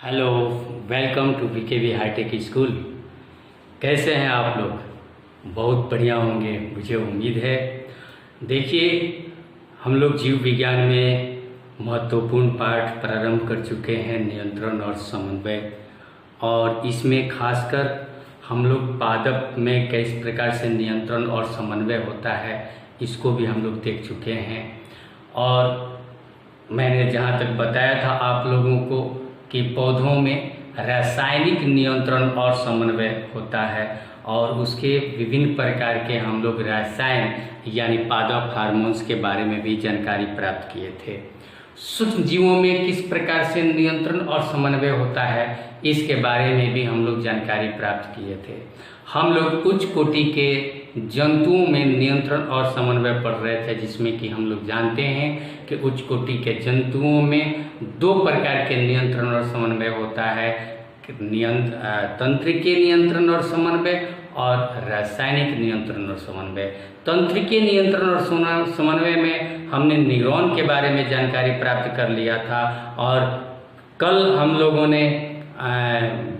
Hello, welcome to BKV hi tech school. कैसे हैं आप लोग? बहुत बढ़िया होंगे, मुझे उम्मीद है। देखिए, हम लोग जीव विज्ञान में महत्वपूर्ण पाठ प्रारंभ कर चुके हैं, नियंत्रण और समन्वय। और इसमें खासकर हम लोग पादप में किस प्रकार से नियंत्रण और समन्वय होता है, इसको भी हम लोग देख चुके हैं। और मैंने जहाँ तक बताया था आप लोगों को कि पौधों में रासायनिक नियंत्रण और समन्वय होता है, और उसके विभिन्न प्रकार के हम लोग रसायन यानी पादप हार्मोन्स के बारे में भी जानकारी प्राप्त किए थे। सूक्ष्म जीवों में किस प्रकार से नियंत्रण और समन्वय होता है, इसके बारे में भी हम लोग जानकारी प्राप्त किए थे। हम लोग उच्च कोटि के जंतुओं में नियंत्रण और समन्वय पढ़ रहे थे, जिसमें कि हम लोग जानते हैं कि उच्च कोटि के जंतुओं में दो प्रकार के नियंत्रण और समन्वय होता है, तंत्रिकीय नियंत्रण और समन्वय और रासायनिक नियंत्रण और समन्वय। तंत्रिकीय नियंत्रण और समन्वय में हमने न्यूरॉन के बारे में जानकारी प्राप्त कर लिया था, और कल हम लोगों ने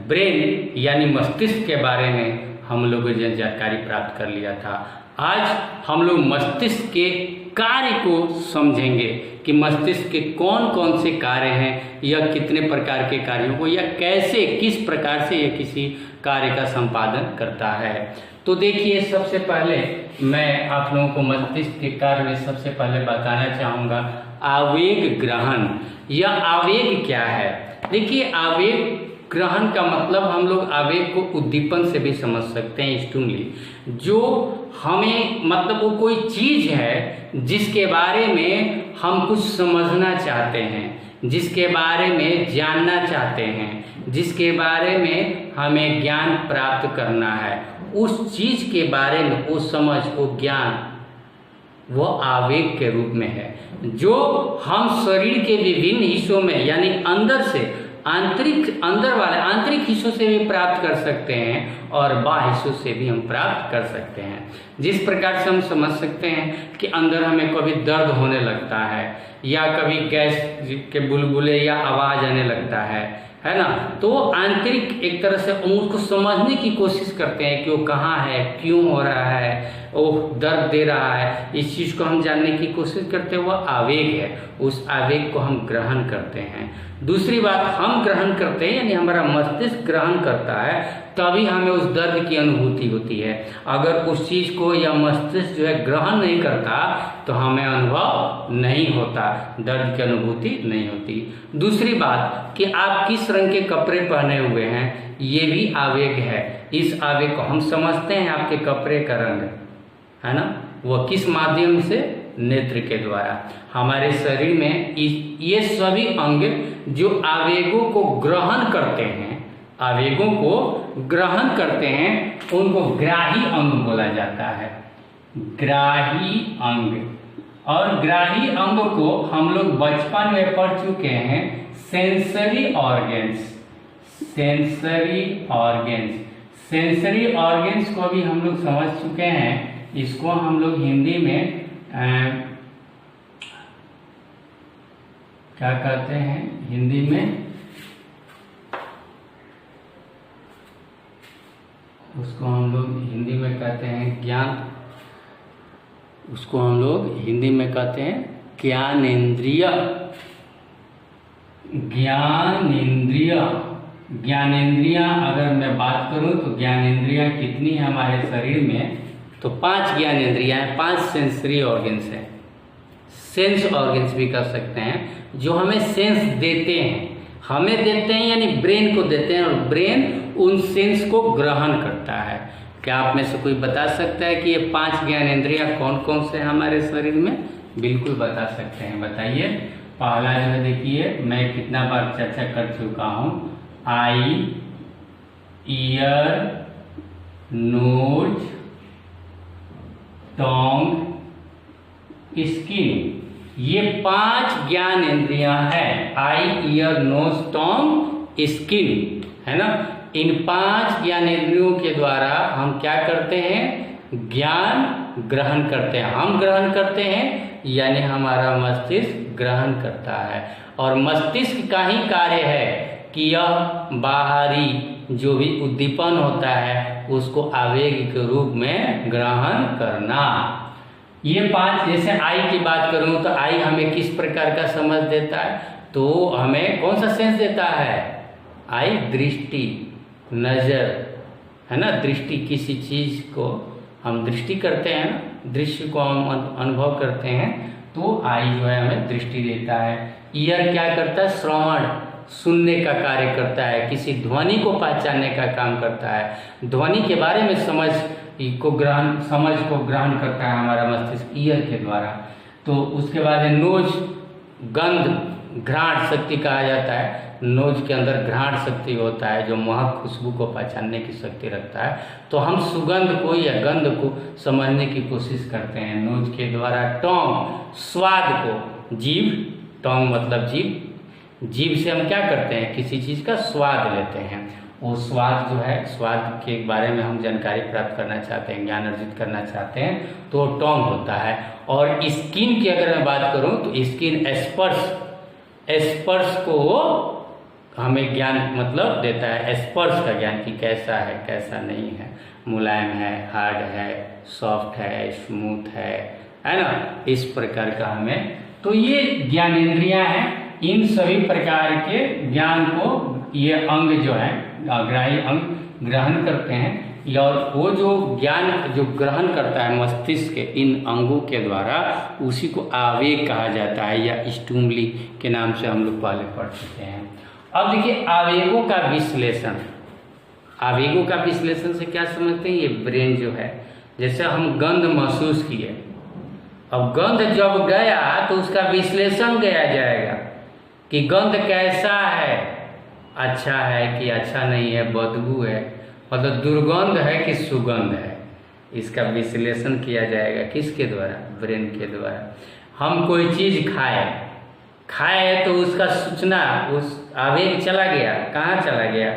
ब्रेन यानी मस्तिष्क के बारे में हम लोगों ने जानकारी प्राप्त कर लिया था। आज हम लोग मस्तिष्क के कार्य को समझेंगे कि मस्तिष्क के कौन कौन से कार्य हैं, या कितने प्रकार के कार्यों को, या कैसे किस प्रकार से यह किसी कार्य का संपादन करता है। तो देखिए, सबसे पहले मैं आप लोगों को मस्तिष्क के कार्य में सबसे पहले बताना चाहूँगा आवेग ग्रहण। यह आवेग क्या है? देखिए, आवेग ग्रहण का मतलब हम लोग आवेग को उद्दीपन से भी समझ सकते हैं, स्टिमुली। जो हमें मतलब वो कोई चीज़ है जिसके बारे में हम कुछ समझना चाहते हैं, जिसके बारे में जानना चाहते हैं, जिसके बारे में हमें ज्ञान प्राप्त करना है, उस चीज़ के बारे में वो समझ, वो ज्ञान, वो आवेग के रूप में है, जो हम शरीर के विभिन्न हिस्सों में यानी अंदर से आंतरिक हिस्सों से भी प्राप्त कर सकते हैं, और बाह्य हिस्सों से भी हम प्राप्त कर सकते हैं। जिस प्रकार से हम समझ सकते हैं कि अंदर हमें कभी दर्द होने लगता है, या कभी गैस के बुलबुले या आवाज़ आने लगता है ना, तो आंतरिक एक तरह से उसको समझने की कोशिश करते हैं कि वो कहाँ है, क्यों हो रहा है, वो दर्द दे रहा है, इस चीज़ को हम जानने की कोशिश करते हैं। वह आवेग है, उस आवेग को हम ग्रहण करते हैं। दूसरी बात, हम ग्रहण करते हैं यानी हमारा मस्तिष्क ग्रहण करता है, तभी हमें उस दर्द की अनुभूति होती है। अगर उस चीज़ को या मस्तिष्क जो है ग्रहण नहीं करता, तो हमें अनुभव नहीं होता, दर्द की अनुभूति नहीं होती। दूसरी बात कि आप किस रंग के कपड़े पहने हुए हैं, ये भी आवेग है। इस आवेग को हम समझते हैं, आपके कपड़े का रंग है ना, वह किस माध्यम से? नेत्र के द्वारा। हमारे शरीर में ये सभी अंग जो आवेगों को ग्रहण करते हैं, आवेगों को ग्रहण करते हैं, उनको ग्राही अंग बोला जाता है, ग्राही अंग। और ग्राही अंग को हम लोग बचपन में पढ़ चुके हैं, sensory organs. Sensory organs, sensory organs को भी हम लोग समझ चुके हैं। इसको हम लोग हिंदी में क्या कहते हैं? हिंदी में उसको हम लोग हिंदी में कहते हैं ज्ञान, उसको हम लोग हिंदी में कहते हैं ज्ञानेंद्रिय। ज्ञानेंद्रियां अगर मैं बात करूं तो ज्ञानेंद्रियां कितनी है हमारे शरीर में? तो 5 ज्ञानेंद्रियां हैं, 5 सेंसरी ऑर्गन्स हैं। सेंस ऑर्गन्स भी कर सकते हैं, जो हमें सेंस देते हैं, हमें देते हैं यानी ब्रेन को देते हैं, और ब्रेन उन सेंस को ग्रहण करता है। क्या आप में से कोई बता सकता है कि ये 5 ज्ञानेंद्रियां कौन कौन से हैं हमारे शरीर में? बिल्कुल बता सकते हैं, बताइए। पहला जो है, देखिए मैं कितना बार चर्चा कर चुका हूँ, आई, ईयर, नोज, टोंग, स्किन। ये 5 ज्ञानेंद्रियां हैं, आई, ईयर, नोज, टोंग, स्किन, है ना। इन 5 ज्ञानेंद्रियों के द्वारा हम क्या करते हैं? ज्ञान ग्रहण करते हैं। हम ग्रहण करते हैं यानी हमारा मस्तिष्क ग्रहण करता है। और मस्तिष्क का ही कार्य है कि यह बाहरी जो भी उद्दीपन होता है उसको आवेग के रूप में ग्रहण करना। ये 5, जैसे आई की बात करूं तो आई हमें किस प्रकार का समझ देता है, तो हमें कौन सा सेंस देता है? आई दृष्टि, नजर, है ना। दृष्टि, किसी चीज को हम दृष्टि करते हैं, दृश्य को हम अनुभव करते हैं, तो आई जो है हमें दृष्टि देता है। ईयर क्या करता है? श्रवण, सुनने का कार्य करता है, किसी ध्वनि को पहचानने का काम करता है, ध्वनि के बारे में समझ को ग्रहण करता है हमारा मस्तिष्क ईयर के द्वारा। तो उसके बाद नोज, गंध, घ्राण शक्ति कहा जाता है। नोज के अंदर घ्राण शक्ति होता है जो महक, खुशबू को पहचानने की शक्ति रखता है। तो हम सुगंध को या गंध को समझने की कोशिश करते हैं नोज के द्वारा। टोंग, स्वाद को, जीभ, टोंग मतलब जीभ, जीभ से हम क्या करते हैं? किसी चीज़ का स्वाद लेते हैं। वो स्वाद जो है, स्वाद के बारे में हम जानकारी प्राप्त करना चाहते हैं, ज्ञान अर्जित करना चाहते हैं, तो टोंग होता है। और स्किन की अगर मैं बात करूं तो स्किन स्पर्श को हमें ज्ञान मतलब देता है, स्पर्श का ज्ञान कि कैसा है, कैसा नहीं है, मुलायम है, हार्ड है, सॉफ्ट है, स्मूथ है ना। इस प्रकार का हमें, तो ये ज्ञानेंद्रियां हैं। इन सभी प्रकार के ज्ञान को ये अंग जो है, ग्राही अंग ग्रहण करते हैं। और वो जो ज्ञान जो ग्रहण करता है मस्तिष्क के इन अंगों के द्वारा, उसी को आवेग कहा जाता है, या स्टुमली के नाम से हम लोग पहले पढ़ चुके हैं। अब देखिए आवेगों का विश्लेषण। आवेगों का विश्लेषण से क्या समझते हैं? ये ब्रेन जो है, जैसे हम गंध महसूस किए, अब गंध जब गया तो उसका विश्लेषण किया जाएगा कि गंध कैसा है, अच्छा है कि अच्छा नहीं है, बदबू है, मतलब दुर्गंध है कि सुगंध है। इसका विश्लेषण किया जाएगा किसके द्वारा? ब्रेन के द्वारा। हम कोई चीज खाए तो उसका सूचना, उस आवेग चला गया, कहाँ चला गया?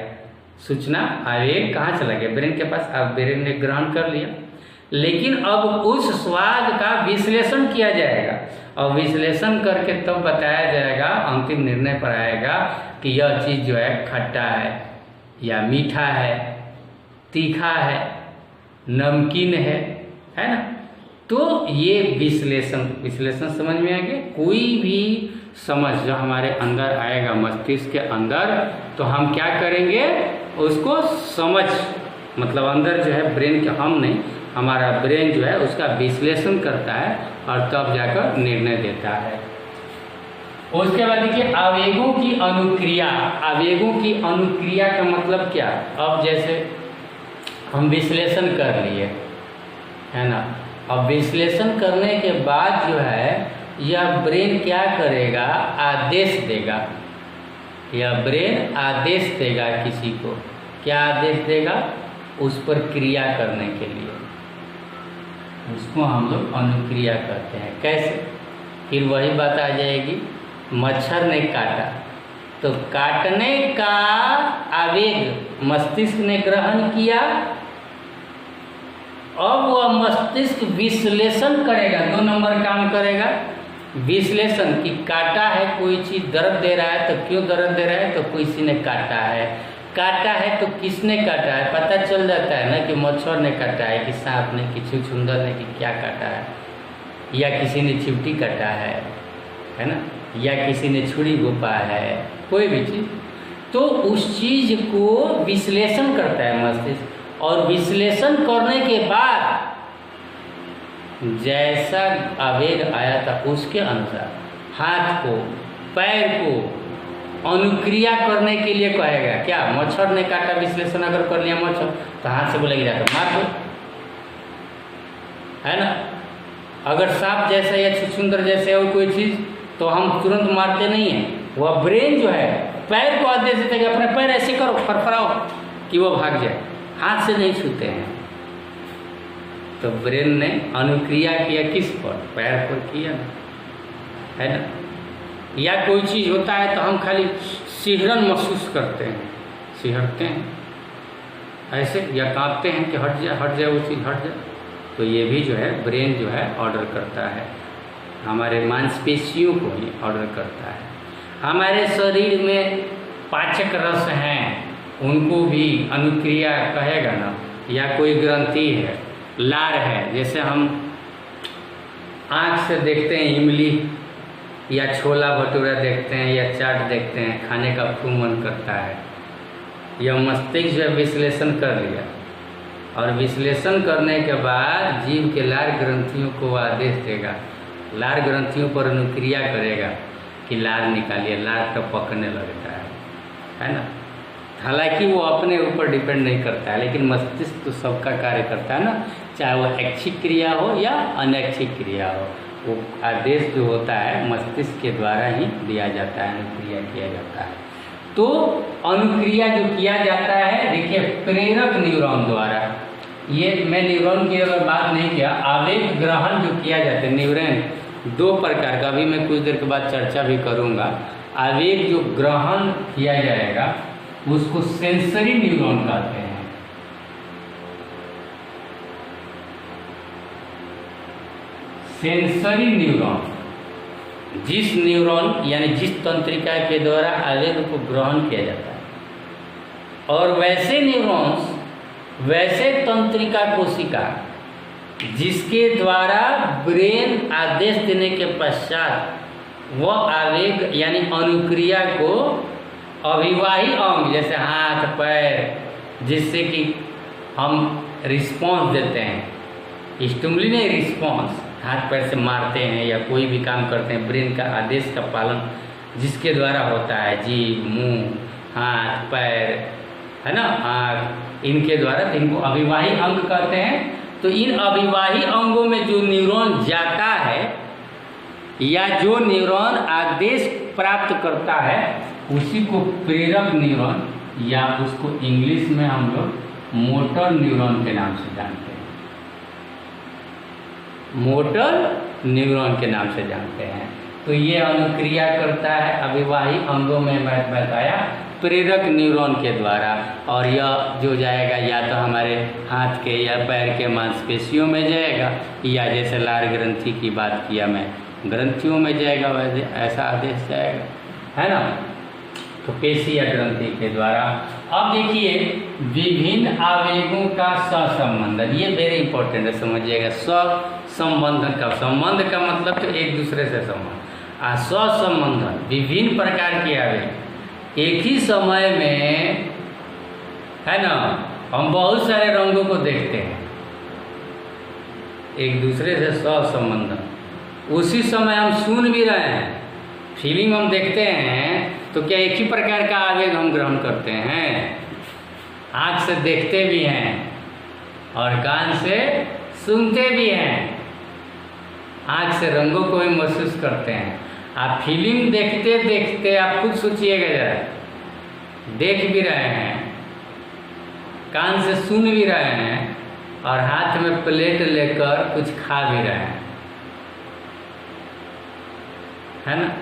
सूचना आवेग कहाँ चला गया? ब्रेन के पास। अब ब्रेन ने ग्रहण कर लिया, लेकिन अब उस स्वाद का विश्लेषण किया जाएगा, और विश्लेषण करके तब बताया जाएगा, अंतिम निर्णय पर आएगा कि यह चीज़ जो है खट्टा है या मीठा है, तीखा है, नमकीन है ना। तो ये विश्लेषण समझ में आ गया। कोई भी समझ जो हमारे अंदर आएगा, मस्तिष्क के अंदर, तो हम क्या करेंगे? उसको समझ, मतलब अंदर जो है ब्रेन के, हम नहीं, हमारा ब्रेन जो है उसका विश्लेषण करता है और तब जाकर निर्णय देता है। उसके बाद देखिए आवेगों की अनुक्रिया। आवेगों की अनुक्रिया का मतलब क्या? अब जैसे हम विश्लेषण कर लिए, है ना, अब विश्लेषण करने के बाद जो है यह ब्रेन क्या करेगा? आदेश देगा। यह ब्रेन आदेश देगा किसी को। क्या आदेश देगा? उस पर क्रिया करने के लिए। उसको हम लोग अनुक्रिया करते हैं। कैसे? फिर वही बात आ जाएगी, मच्छर ने काटा तो काटने का आवेग मस्तिष्क ने ग्रहण किया। अब वह मस्तिष्क विश्लेषण करेगा, 2 नंबर काम करेगा। विश्लेषण कि काटा है, कोई चीज़ दर्द दे रहा है तो क्यों दर्द दे रहा है? तो किसी ने काटा है। काटा है तो किसने काटा है? पता चल जाता है ना कि मच्छर ने काटा है, कि सांप ने, कि छुछुंदर ने, कि क्या काटा है, या किसी ने चिमटी काटा है ना, या किसी ने छुरी घोंपा है, कोई भी चीज़। तो उस चीज़ को विश्लेषण करता है मस्तिष्क, और विश्लेषण करने के बाद जैसा आवेग आया था उसके अनुसार हाथ को, पैर को अनुक्रिया करने के लिए कहेगा। क्या? मच्छर ने काटा, विश्लेषण अगर कर लिया मच्छर, तो हाथ से बोलेगा जाकर मार दो, है ना। अगर सांप जैसा या छुछुंदर जैसे हो कोई चीज़, तो हम तुरंत मारते नहीं हैं। वह ब्रेन जो है पैर को आदेश देता है कि अपने पैर ऐसे करो, फरफराओ कि वो भाग जाए, हाथ से नहीं छूते हैं। तो ब्रेन ने अनुक्रिया किया किस पर? पैर पर किया, है ना। या कोई चीज़ होता है तो हम खाली सिहरन महसूस करते हैं, सिहरते हैं ऐसे, या कांपते हैं कि हट जाए वो चीज़, हट जाए। तो ये भी जो है ब्रेन जो है ऑर्डर करता है, हमारे मांसपेशियों को ही ऑर्डर करता है। हमारे शरीर में पाचक रस हैं उनको भी अनुक्रिया कहेगा ना, या कोई ग्रंथि है, लार है, जैसे हम आँख से देखते हैं इमली या छोला भटूरा देखते हैं या चाट देखते हैं, खाने का खूब मन करता है। यह मस्तिष्क जब विश्लेषण कर लिया और विश्लेषण करने के बाद जीव के लार ग्रंथियों को आदेश देगा, लार ग्रंथियों पर अनुक्रिया करेगा कि लार निकालिए, लार तो पकने लगता है ना। हालांकि वो अपने ऊपर डिपेंड नहीं करता है, लेकिन मस्तिष्क तो सबका कार्य करता है ना, चाहे वो ऐच्छिक क्रिया हो या अनैच्छिक क्रिया हो, वो आदेश जो होता है मस्तिष्क के द्वारा ही दिया जाता है, अनुक्रिया किया जाता है। तो अनुक्रिया जो किया जाता है, देखिए प्रेरक न्यूरॉन द्वारा, ये मैं न्यूरॉन की अगर बात नहीं किया, आवेग ग्रहण जो किया जाता है, न्यूरॉन दो प्रकार का, अभी मैं कुछ देर के बाद चर्चा भी करूँगा। आवेग जो ग्रहण किया जाएगा उसको सेंसरी न्यूरॉन कहते हैं। सेंसरी न्यूरॉन, जिस न्यूरॉन यानी जिस तंत्रिका के द्वारा आवेग को ग्रहण किया जाता है, और वैसे न्यूरॉन्स, वैसे तंत्रिका कोशिका जिसके द्वारा ब्रेन आदेश देने के पश्चात वह आवेग यानी अनुक्रिया को अभिवाही अंग जैसे हाथ पैर, जिससे कि हम रिस्पॉन्स देते हैं, स्टिमुलेटरी रिस्पॉन्स, हाथ पैर से मारते हैं या कोई भी काम करते हैं, ब्रेन का आदेश का पालन जिसके द्वारा होता है, जीभ, मुंह, हाथ पैर, है ना, आँख, इनके द्वारा, इनको अभिवाही अंग कहते हैं। तो इन अभिवाही अंगों में जो न्यूरॉन जाता है या जो न्यूरॉन आदेश प्राप्त करता है उसी को प्रेरक न्यूरॉन, या उसको इंग्लिश में हम लोग मोटर न्यूरॉन के नाम से जानते हैं, मोटर न्यूरॉन के नाम से जानते हैं। तो ये अनुक्रिया करता है अभिवाही अंगों में, मैं बताया प्रेरक न्यूरॉन के द्वारा, और यह जो जाएगा या तो हमारे हाथ के या पैर के मांसपेशियों में जाएगा, या जैसे लार ग्रंथि की बात किया मैं, ग्रंथियों में जाएगा, वैसे ऐसा आदेश जाएगा, है ना। तो पेशी या ग्रंथि के द्वारा। अब देखिए विभिन्न आवेगों का सहसंबंधन, ये वेरी इंपॉर्टेंट है, समझिएगा। सहसंबंधन का, संबंध का मतलब तो एक दूसरे से संबंध, सहसंबंधन, विभिन्न प्रकार के आवेग एक ही समय में, है ना, हम बहुत सारे रंगों को देखते हैं, एक दूसरे से सहसंबंधन। उसी समय हम सुन भी रहे हैं, फिल्म हम देखते हैं, तो क्या एक ही प्रकार का आवेग हम ग्रहण करते हैं? आँख से देखते भी हैं और कान से सुनते भी हैं, आँख से रंगों को भी महसूस करते हैं। आप फिल्म देखते देखते आप खुद सोचिएगा जरा, देख भी रहे हैं, कान से सुन भी रहे हैं और हाथ में प्लेट लेकर कुछ खा भी रहे हैं, है ना।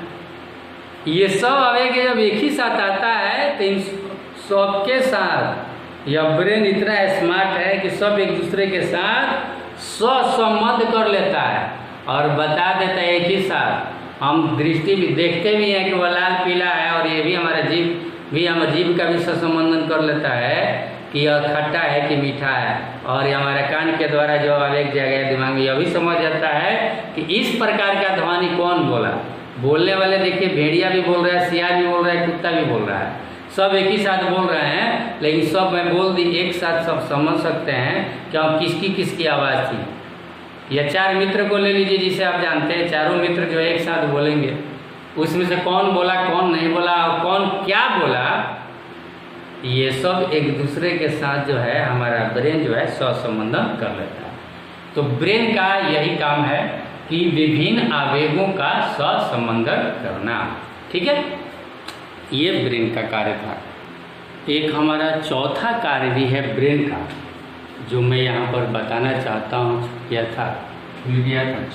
ये सब आवेग जब एक ही साथ आता है तो इन सबके साथ यह ब्रेन इतना स्मार्ट है कि सब एक दूसरे के साथ सहसंबंध कर लेता है और बता देता है एक ही साथ। हम दृष्टि भी देखते भी हैं कि वह लाल पीला है, और ये भी हमारा जीभ का भी सहसंबंधन कर लेता है कि यह खट्टा है कि मीठा है, और ये हमारे कान के द्वारा जो आवेग जाएगा दिमाग में, यह भी समझ जाता है कि इस प्रकार का ध्वनि कौन बोला। बोलने वाले देखिए, भेड़िया भी बोल रहा है, सियार भी बोल रहा है, कुत्ता भी बोल रहा है, सब एक ही साथ बोल रहे हैं, लेकिन सब मैं बोल दी एक साथ सब समझ सकते हैं कि किसकी किसकी आवाज़ थी। या चार मित्र को ले लीजिए जिसे आप जानते हैं, चारों मित्र जो एक साथ बोलेंगे, उसमें से कौन बोला कौन नहीं बोला और कौन क्या बोला, ये सब एक दूसरे के साथ जो है हमारा ब्रेन जो है सहसंबंधन कर लेता है। तो ब्रेन का यही काम है कि विभिन्न आवेगों का सहसंबंधन करना, ठीक है, ये ब्रेन का कार्य था। एक हमारा चौथा कार्य भी है ब्रेन का, जो मैं यहाँ पर बताना चाहता हूँ, यह था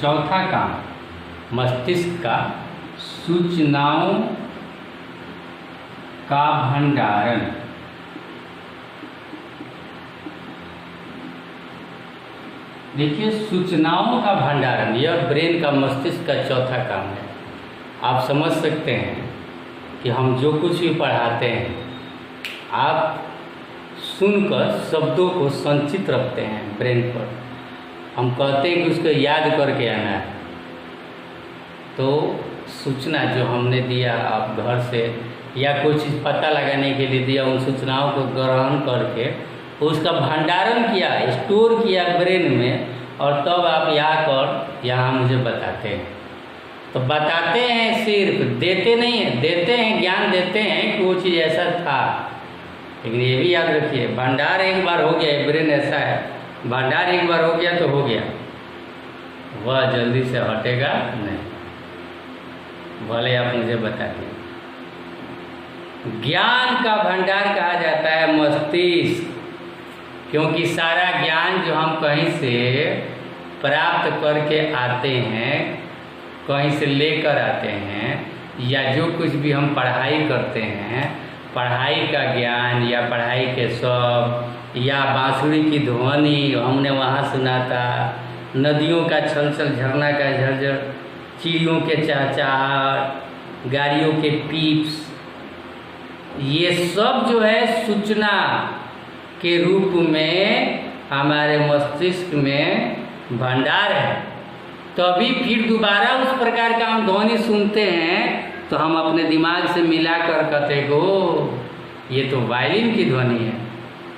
चौथा काम मस्तिष्क का सूचनाओं का भंडारण। देखिए सूचनाओं का भंडारण, यह ब्रेन का मस्तिष्क का चौथा काम है। आप समझ सकते हैं कि हम जो कुछ भी पढ़ाते हैं आप सुनकर शब्दों को संचित रखते हैं ब्रेन पर। हम कहते हैं कि उसको याद करके आना है, तो सूचना जो हमने दिया आप घर से या कोई चीज़ पता लगाने के लिए दिया, उन सूचनाओं को ग्रहण करके उसका भंडारण किया, स्टोर किया ब्रेन में, और तब आप यहाँ मुझे बताते हैं। तो बताते हैं, सिर्फ देते नहीं हैं, देते हैं, ज्ञान देते हैं कि वो चीज़ ऐसा था। लेकिन ये भी याद रखिए, भंडार एक बार हो गया, ब्रेन ऐसा है, भंडार एक बार हो गया तो हो गया, वह जल्दी से हटेगा नहीं, भले आप मुझे बता दें। ज्ञान का भंडार कहा जाता है मस्तिष्क, क्योंकि सारा ज्ञान जो हम कहीं से प्राप्त करके आते हैं, कहीं से लेकर आते हैं, या जो कुछ भी हम पढ़ाई करते हैं, पढ़ाई का ज्ञान या पढ़ाई के शब्द या बांसुरी की ध्वनि हमने वहाँ सुना था, नदियों का छल छल, झरना का झरझर, चिड़ियों के चहचहाट, गाड़ियों के पीप्स, ये सब जो है सूचना के रूप में हमारे मस्तिष्क में भंडार है। तभी फिर दोबारा उस प्रकार का हम ध्वनि सुनते हैं तो हम अपने दिमाग से मिलाकर कहते हो ये तो वायलिन की ध्वनि है,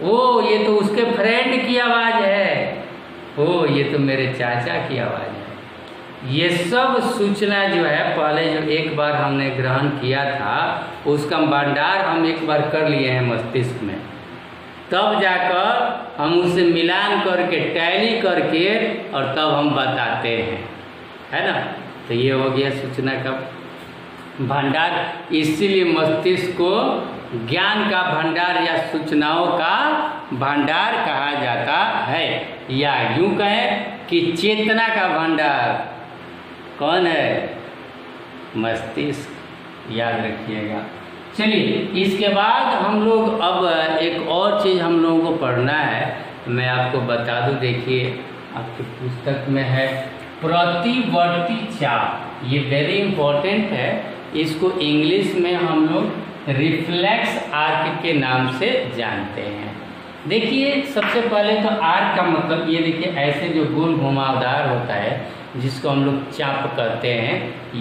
ओ ये तो उसके फ्रेंड की आवाज़ है, ओ ये तो मेरे चाचा की आवाज़ है। ये सब सूचना जो है पहले जो एक बार हमने ग्रहण किया था उसका भंडार हम एक बार कर लिए हैं मस्तिष्क में, तब जाकर हम उसे मिलान करके टैली करके और तब हम बताते हैं, है ना। तो ये हो गया सूचना का भंडार। इसीलिए मस्तिष्क को ज्ञान का भंडार या सूचनाओं का भंडार कहा जाता है, या यूँ कहें कि चेतना का भंडार कौन है? मस्तिष्क, याद रखिएगा। चलिए इसके बाद हम लोग अब एक और चीज़ हम लोगों को पढ़ना है, मैं आपको बता दूं। देखिए आपकी पुस्तक में है प्रतिवर्ती चाप, ये वेरी इम्पोर्टेंट है, इसको इंग्लिश में हम लोग रिफ्लेक्स आर्क के नाम से जानते हैं। देखिए सबसे पहले तो आर्क का मतलब ये देखिए ऐसे जो गोल घुमावदार होता है जिसको हम लोग चाप कहते हैं,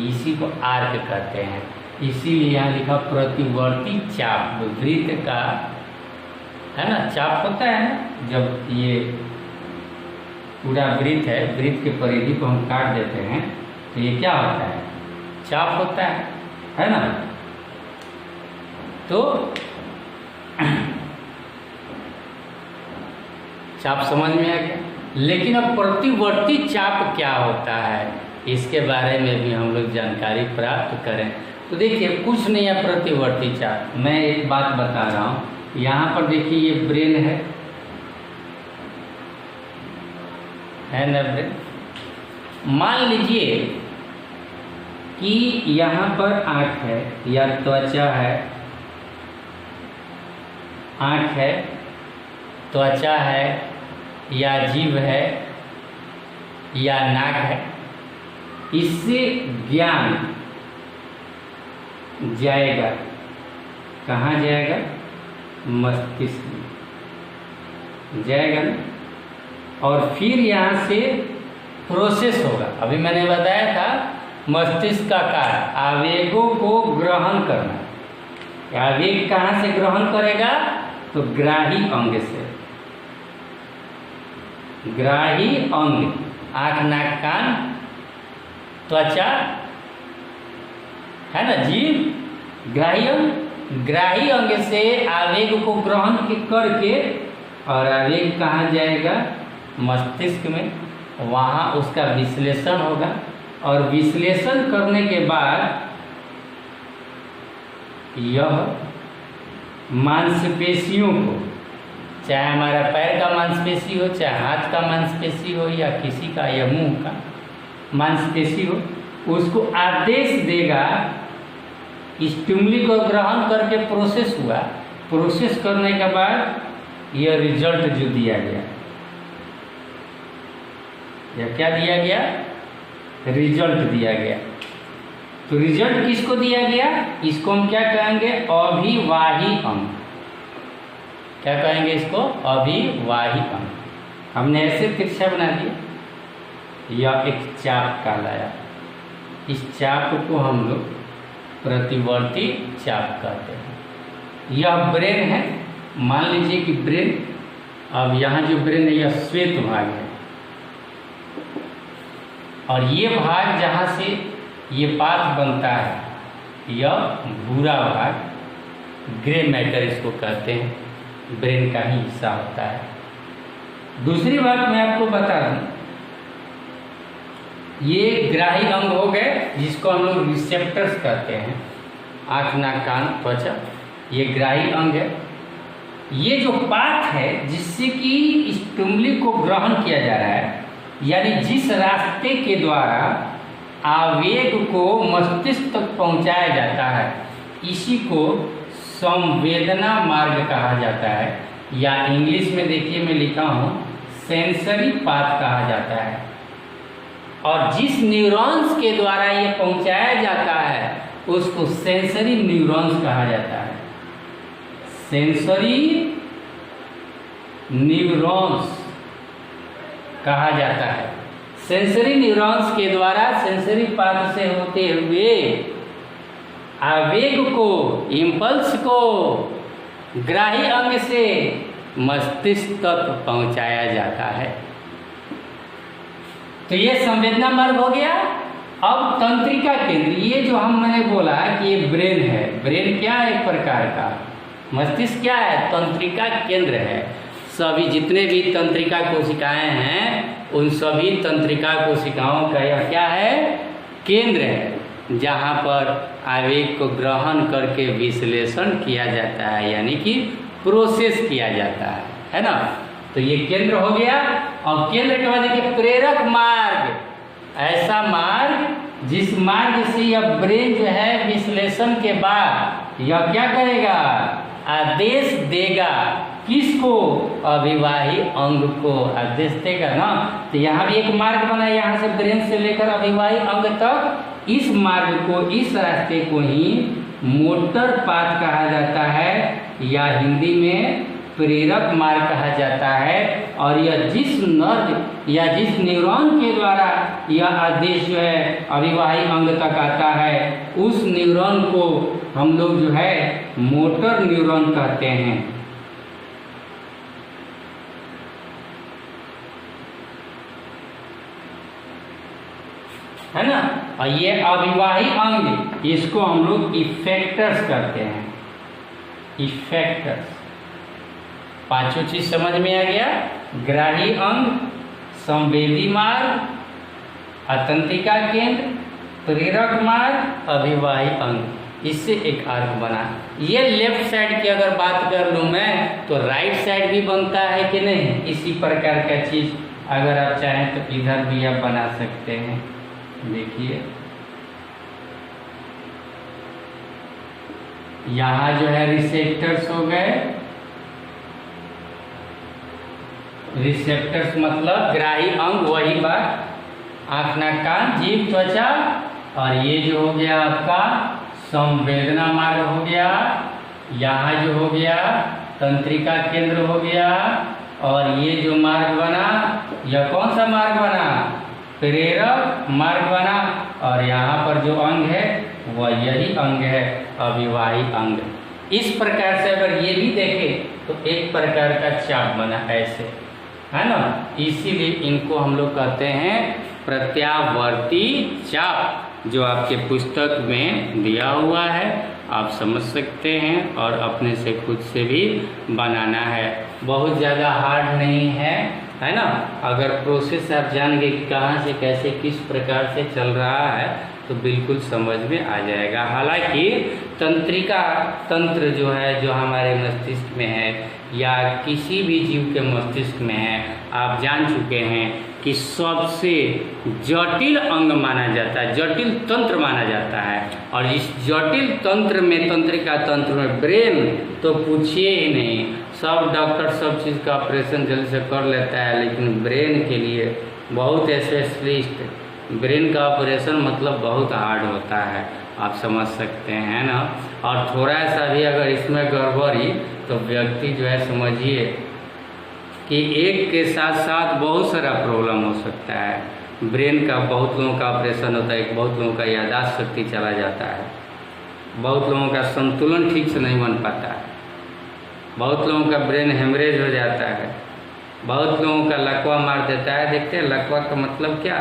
इसी को आर्क कहते हैं। इसीलिए यहाँ लिखा प्रतिवर्ती चाप, वृत्त का, है ना, चाप होता है ना, जब ये पूरा वृत्त है, वृत्त के परिधि को हम काट देते हैं तो ये क्या होता है? चाप होता है ना। तो चाप समझ में आ गया। लेकिन अब प्रतिवर्ती चाप क्या होता है इसके बारे में भी हम लोग जानकारी प्राप्त करें। तो देखिए कुछ नहीं है प्रतिवर्ती चाप, मैं एक बात बता रहा हूँ। यहाँ पर देखिए ये ब्रेन है ना, ब्रेन। मान लीजिए कि यहाँ पर आँख है या त्वचा है, आँख है, त्वचा है या जीभ है या नाक है, इससे ज्ञान जाएगा, कहाँ जाएगा? मस्तिष्क में जाएगा ना, और फिर यहाँ से प्रोसेस होगा। अभी मैंने बताया था मस्तिष्क का कार्य आवेगों को ग्रहण करना। आवेग कहाँ से ग्रहण करेगा? तो ग्राही अंग से। ग्राही अंग, आँख, नाक, कान, त्वचा, है ना, जीभ, ग्राही अंग, ग्राही अंग से आवेग को ग्रहण करके, और आवेग कहाँ जाएगा? मस्तिष्क में। वहाँ उसका विश्लेषण होगा, और विश्लेषण करने के बाद यह मांसपेशियों को, चाहे हमारा पैर का मांसपेशी हो, चाहे हाथ का मांसपेशी हो, या किसी का या मुंह का मांसपेशी हो, उसको आदेश देगा। स्टिमुली को ग्रहण करके प्रोसेस हुआ, प्रोसेस करने के बाद यह रिजल्ट जो दिया गया, यह क्या दिया गया? रिजल्ट दिया गया। तो रिजल्ट किसको दिया गया? इसको हम क्या कहेंगे? अभिवाही अंग। क्या कहेंगे इसको? अभिवाही अंग। हमने ऐसे तिरछा बना दिया, यह एक चाप कहलाया। इस चाप को हम लोग प्रतिवर्ती चाप कहते हैं। यह ब्रेन है, मान लीजिए कि ब्रेन, अब यहाँ जो ब्रेन है यह श्वेत भाग है, और ये भाग जहाँ से ये पाथ बनता है यह भूरा भाग, ग्रे मैटर इसको कहते हैं, ब्रेन का ही हिस्सा होता है। दूसरी बात मैं आपको बता दूं, ये ग्राही अंग हो गए जिसको हम लोग रिसेप्टर्स कहते हैं, आँख नाक कान त्वचा, ये ग्राही अंग है। ये जो पाथ है जिससे कि स्टिमुली को ग्रहण किया जा रहा है, यानी जिस रास्ते के द्वारा आवेग को मस्तिष्क तक पहुंचाया जाता है, इसी को संवेदना मार्ग कहा जाता है, या इंग्लिश में देखिए मैं लिखा हूँ सेंसरी पाथ कहा जाता है। और जिस न्यूरॉन्स के द्वारा ये पहुंचाया जाता है उसको सेंसरी न्यूरॉन्स कहा जाता है। सेंसरी न्यूरॉन्स कहा जाता है। सेंसरी न्यूरॉन्स के द्वारा सेंसरी पाथ से होते हुए आवेग को, इम्पल्स को ग्राही अंग से मस्तिष्क तक पहुंचाया जाता है। तो ये संवेदना मार्ग हो गया। अब तंत्रिका केंद्र, ये जो मैंने बोला कि ये ब्रेन है, ब्रेन क्या है? एक प्रकार का। मस्तिष्क क्या है? तंत्रिका केंद्र है। सभी जितने भी तंत्रिका कोशिकाएं हैं उन सभी तंत्रिका कोशिकाओं का यह क्या है? केंद्र है, जहाँ पर आवेग को ग्रहण करके विश्लेषण किया जाता है, यानी कि प्रोसेस किया जाता है ना। तो ये केंद्र हो गया। और केंद्र के बाद देखिए प्रेरक मार्ग, ऐसा मार्ग जिस मार्ग से यह ब्रेन जो है विश्लेषण के बाद यह क्या करेगा? आदेश देगा। किसको? अभिवाही अंग को आदेश देगा ना। तो यहाँ भी एक मार्ग बना, यहाँ से ब्रेन से लेकर अभिवाही अंग तक। इस मार्ग को, इस रास्ते को ही मोटर पाथ कहा जाता है, या हिंदी में प्रेरक मार्ग कहा जाता है। और यह जिस नर्व या जिस न्यूरॉन के द्वारा यह आदेश जो है अभिवाही अंग तक आता है, उस न्यूरॉन को हम लोग जो है मोटर न्यूरॉन कहते हैं। है ना। और ये अभिवाही अंग, इसको हम लोग इफेक्टर्स कहते हैं। इफेक्टर्स, पांचों चीज समझ में आ गया? ग्राही अंग, संवेदी मार्ग, अतंत्रिका केंद्र, प्रेरक मार्ग, अभिवाही अंग। इससे एक अर्थ बना। ये लेफ्ट साइड की अगर बात कर लूँ मैं, तो राइट साइड भी बनता है कि नहीं? इसी प्रकार का चीज अगर आप चाहें तो इधर भी आप बना सकते हैं। देखिए यहाँ जो है रिसेप्टर्स हो गए। रिसेप्टर्स मतलब ग्राही अंग, वही बात, आँख नाक कान जीभ त्वचा। और ये जो हो गया आपका संवेदना मार्ग हो गया। यहाँ जो हो गया तंत्रिका केंद्र हो गया। और ये जो मार्ग बना, यह कौन सा मार्ग बना? प्रेरक मार्ग बना। और यहाँ पर जो अंग है वह यही अंग है, अभिवाही अंग। इस प्रकार से अगर ये भी देखें तो एक प्रकार का चाप बना ऐसे, है ना। इसीलिए इनको हम लोग कहते हैं प्रत्यावर्ती चाप, जो आपके पुस्तक में दिया हुआ है, आप समझ सकते हैं और अपने से खुद से भी बनाना है। बहुत ज़्यादा हार्ड नहीं है ना। अगर प्रोसेस आप जान गए कि कहाँ से कैसे किस प्रकार से चल रहा है तो बिल्कुल समझ में आ जाएगा। हालांकि तंत्रिका तंत्र जो है, जो हमारे मस्तिष्क में है या किसी भी जीव के मस्तिष्क में है, आप जान चुके हैं कि सबसे जटिल अंग माना जाता है, जटिल तंत्र माना जाता है। और इस जटिल तंत्र में, तंत्रिका तंत्र में ब्रेन तो पूछिए ही नहीं। सब डॉक्टर सब चीज़ का ऑपरेशन जल्दी से कर लेता है, लेकिन ब्रेन के लिए बहुत स्पेशलिस्ट ब्रेन का ऑपरेशन मतलब बहुत हार्ड होता है, आप समझ सकते हैं ना। और थोड़ा सा भी अगर इसमें गड़बड़ी तो व्यक्ति जो है समझिए कि एक के साथ साथ बहुत सारा प्रॉब्लम हो सकता है। ब्रेन का बहुत लोगों का ऑपरेशन होता है, बहुत लोगों का याददाश्त शक्ति चला जाता है, बहुत लोगों का संतुलन ठीक से नहीं बन पाता है, बहुत लोगों का ब्रेन हेमरेज हो जाता है, बहुत लोगों का लकवा मार देता है। देखते हैं लकवा का मतलब क्या,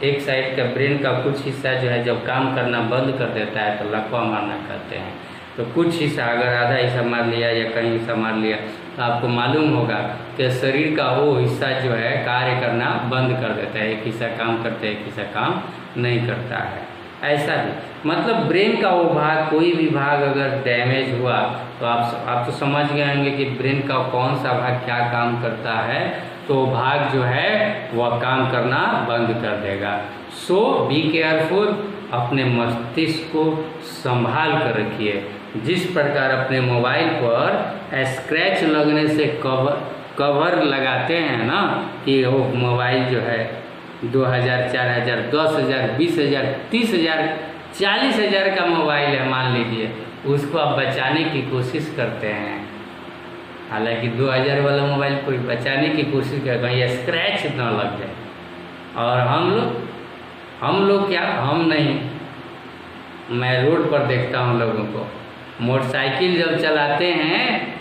एक साइड का ब्रेन का कुछ हिस्सा जो है जब काम करना बंद कर देता है तो लकवा मारना कहते हैं। तो कुछ हिस्सा अगर आधा हिस्सा मार लिया या कहीं हिस्सा मार लिया तो आपको मालूम होगा कि शरीर का वो हिस्सा जो है कार्य करना बंद कर देता है, एक हिस्सा काम करता है, एक हिस्सा काम नहीं करता है। ऐसा भी मतलब ब्रेन का वो भाग, कोई भी भाग अगर डैमेज हुआ तो आप तो समझ गए होंगे कि ब्रेन का कौन सा भाग क्या काम करता है, तो भाग जो है वह काम करना बंद कर देगा। सो बी केयरफुल, अपने मस्तिष्क को संभाल कर रखिए। जिस प्रकार अपने मोबाइल पर स्क्रैच लगने से कवर लगाते हैं ना, कि वो मोबाइल जो है 2000, 4000, 10,000, 20,000, 30,000, 40,000 का मोबाइल है मान लीजिए, उसको आप बचाने की कोशिश करते हैं। हालांकि 2000 वाला मोबाइल कोई बचाने की कोशिश कर कहीं स्क्रैच ना लग जाए। और हम लोग क्या, हम नहीं, मैं रोड पर देखता हूँ लोगों को मोटरसाइकिल जब चलाते हैं,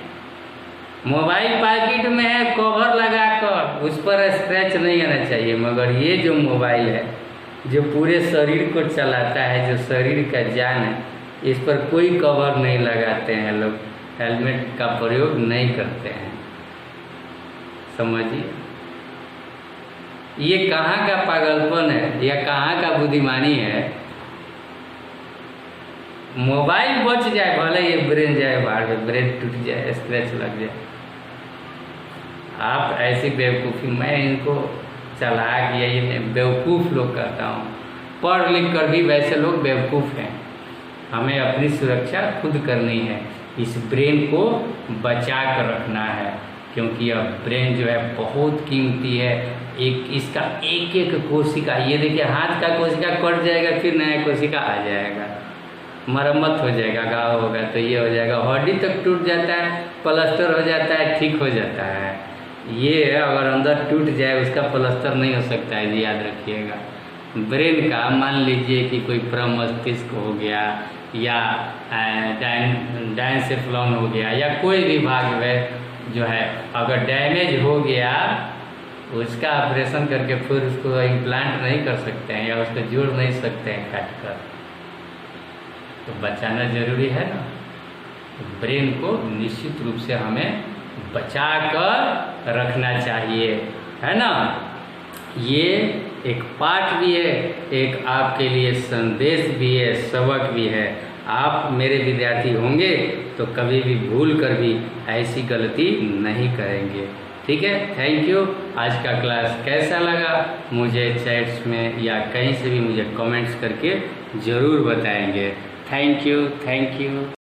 मोबाइल पॉकेट में है, कवर लगाकर, उस पर स्क्रैच नहीं आना चाहिए। मगर ये जो मोबाइल है जो पूरे शरीर को चलाता है, जो शरीर का जान है, इस पर कोई कवर नहीं लगाते हैं लोग, हेलमेट का प्रयोग नहीं करते हैं। समझिए ये कहाँ का पागलपन है या कहाँ का बुद्धिमानी है। मोबाइल बच जाए, भले ये ब्रेन जाए बाहर में, ब्रेन टूट जाए, स्क्रैच लग जाए, आप ऐसी बेवकूफ़ी, मैं इनको चालाक या ये बेवकूफ़ लोग कहता हूँ। पढ़ लिख कर भी वैसे लोग बेवकूफ़ हैं। हमें अपनी सुरक्षा खुद करनी है, इस ब्रेन को बचा कर रखना है, क्योंकि अब ब्रेन जो है बहुत कीमती है। इसका एक एक कोशिका, ये देखिए हाथ का कोशिका कट जाएगा फिर नया कोशिका आ जाएगा, मरम्मत हो जाएगा, घाव होगा तो ये हो जाएगा, हड्डी तक टूट जाता है, प्लास्टर हो जाता है, ठीक हो जाता है। ये अगर अंदर टूट जाए उसका प्लास्टर नहीं हो सकता है, याद रखिएगा। ब्रेन का मान लीजिए कि कोई प्रमस्तिष्क हो गया या डायनसेफ्लॉन हो गया या कोई भी भाग जो है अगर डैमेज हो गया, उसका ऑपरेशन करके फिर उसको इम्प्लांट नहीं कर सकते हैं या उसको जोड़ नहीं सकते हैं काट कर, तो बचाना जरूरी है ना। ब्रेन को निश्चित रूप से हमें बचा कर रखना चाहिए, है ना। ये एक पाठ भी है, एक आपके लिए संदेश भी है, सबक भी है। आप मेरे विद्यार्थी होंगे तो कभी भी भूल कर भी ऐसी गलती नहीं करेंगे, ठीक है। Thank you. आज का क्लास कैसा लगा मुझे चैट्स में या कहीं से भी मुझे कमेंट्स करके ज़रूर बताएंगे। Thank you.